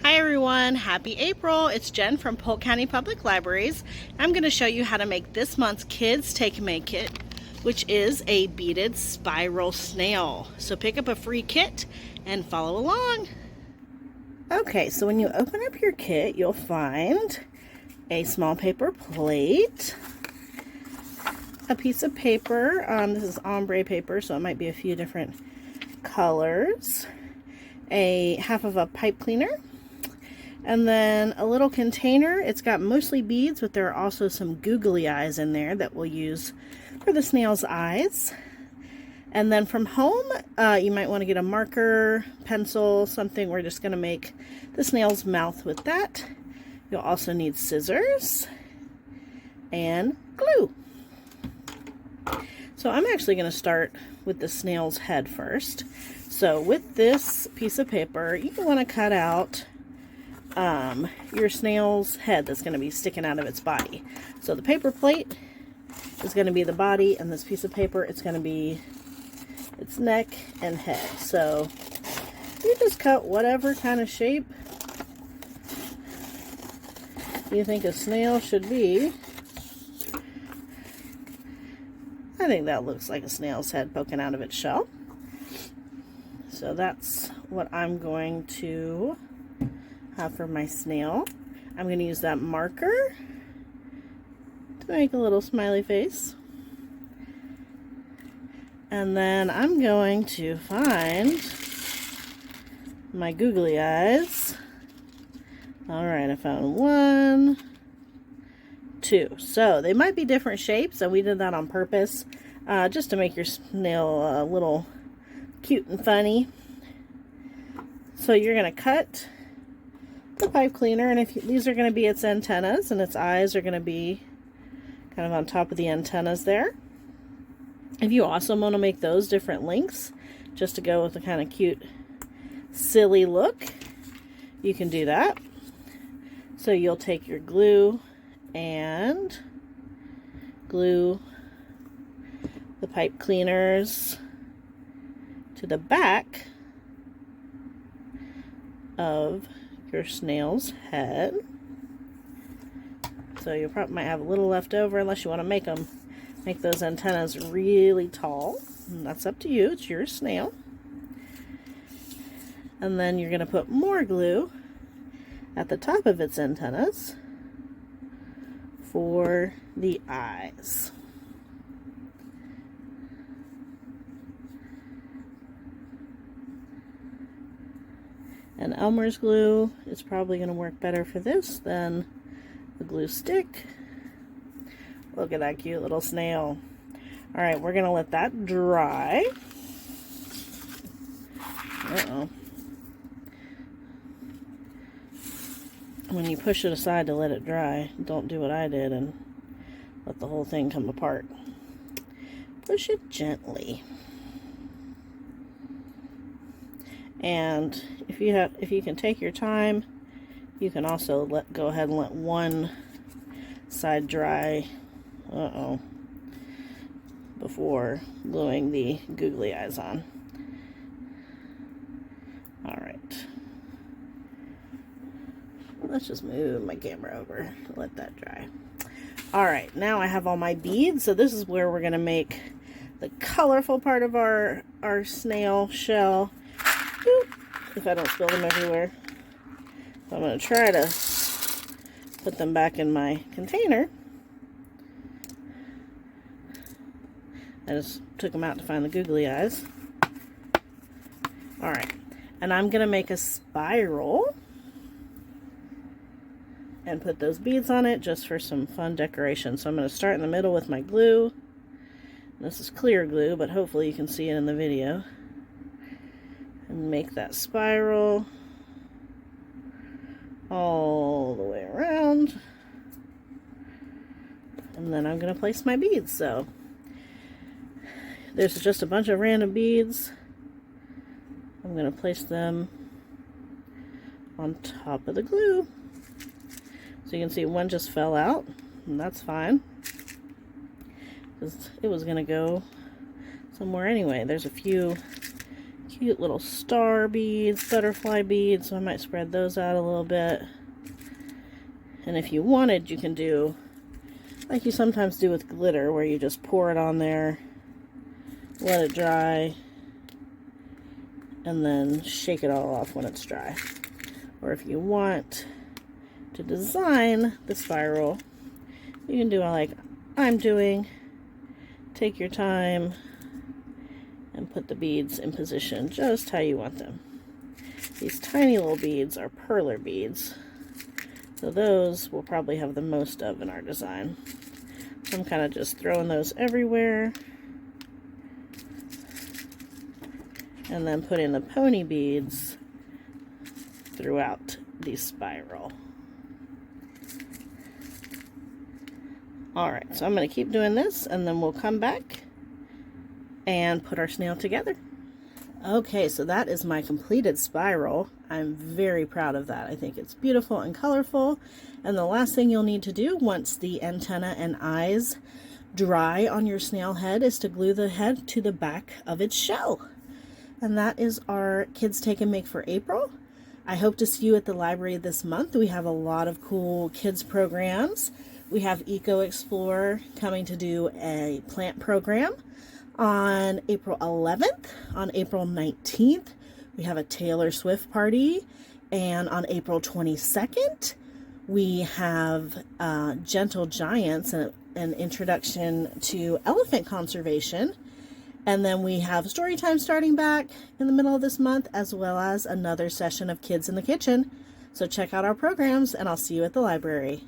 Hi everyone, happy April. It's Jen from Polk County Public Libraries. I'm going to show you how to make this month's Kids Take Make Kit, which is a beaded spiral snail. So pick up a free kit and follow along. Okay, so when you open up your kit, you'll find a small paper plate, a piece of paper. This is ombre paper, so it might be a few different colors, a half of a pipe cleaner, and then a little container. It's got mostly beads, but there are also some googly eyes in there that we'll use for the snail's eyes. And then from home, you might want to get a marker, pencil, something. We're just going to make the snail's mouth with that. You'll also need scissors and glue. So I'm actually going to start with the snail's head first. So with this piece of paper, you want to cut out your snail's head that's going to be sticking out of its body. So the paper plate is going to be the body, and this piece of paper, it's going to be its neck and head. So you just cut whatever kind of shape you think a snail should be. I think that looks like a snail's head poking out of its shell. So that's what I'm going to have for my snail. I'm going to use that marker to make a little smiley face. And then I'm going to find my googly eyes. Alright, I found 1, 2. So they might be different shapes, and we did that on purpose, just to make your snail a little cute and funny. So you're going to cut the pipe cleaner, and these are going to be its antennas, and its eyes are going to be kind of on top of the antennas there. If you also want to make those different lengths, just to go with a kind of cute, silly look, you can do that. So you'll take your glue and glue the pipe cleaners to the back of your snail's head. So you probably might have a little left over, unless you want to make those antennas really tall. And that's up to you. It's your snail. And then you're going to put more glue at the top of its antennas for the eyes. And Elmer's glue is probably going to work better for this than the glue stick. Look at that cute little snail. Alright, we're going to let that dry. Uh-oh. When you push it aside to let it dry, don't do what I did and let the whole thing come apart. Push it gently. And if you can take your time, you can also go ahead and let one side dry before gluing the googly eyes on. Alright. Let's just move my camera over and let that dry. Alright, now I have all my beads. So this is where we're going to make the colorful part of our snail shell. Oop, if I don't spill them everywhere. So I'm going to try to put them back in my container. I just took them out to find the googly eyes. Alright, and I'm going to make a spiral and put those beads on it just for some fun decoration. So I'm going to start in the middle with my glue. This is clear glue, but hopefully you can see it in the video. And make that spiral all the way around. And then I'm going to place my beads. So there's just a bunch of random beads. I'm going to place them on top of the glue. So you can see one just fell out, and that's fine, because it was going to go somewhere anyway. There's a few cute little star beads, butterfly beads, so I might spread those out a little bit. And if you wanted, you can do like you sometimes do with glitter, where you just pour it on there, let it dry, and then shake it all off when it's dry. Or if you want to design the spiral, you can do it like I'm doing. Take your time and put the beads in position just how you want them. These tiny little beads are perler beads, so those we'll probably have the most of in our design. So I'm kind of just throwing those everywhere, and then putting the pony beads throughout the spiral. Alright, so I'm going to keep doing this, and then we'll come back and put our snail together. Okay, so that is my completed spiral. I'm very proud of that. I think it's beautiful and colorful. And the last thing you'll need to do once the antenna and eyes dry on your snail head is to glue the head to the back of its shell. And that is our Kids Take and Make for April. I hope to see you at the library this month. We have a lot of cool kids programs. We have Eco Explorer coming to do a plant program on April 11th. On April 19th, we have a Taylor Swift party. And on April 22nd, we have Gentle Giants, an introduction to elephant conservation. And then we have story time starting back in the middle of this month, as well as another session of Kids in the Kitchen. So check out our programs, and I'll see you at the library.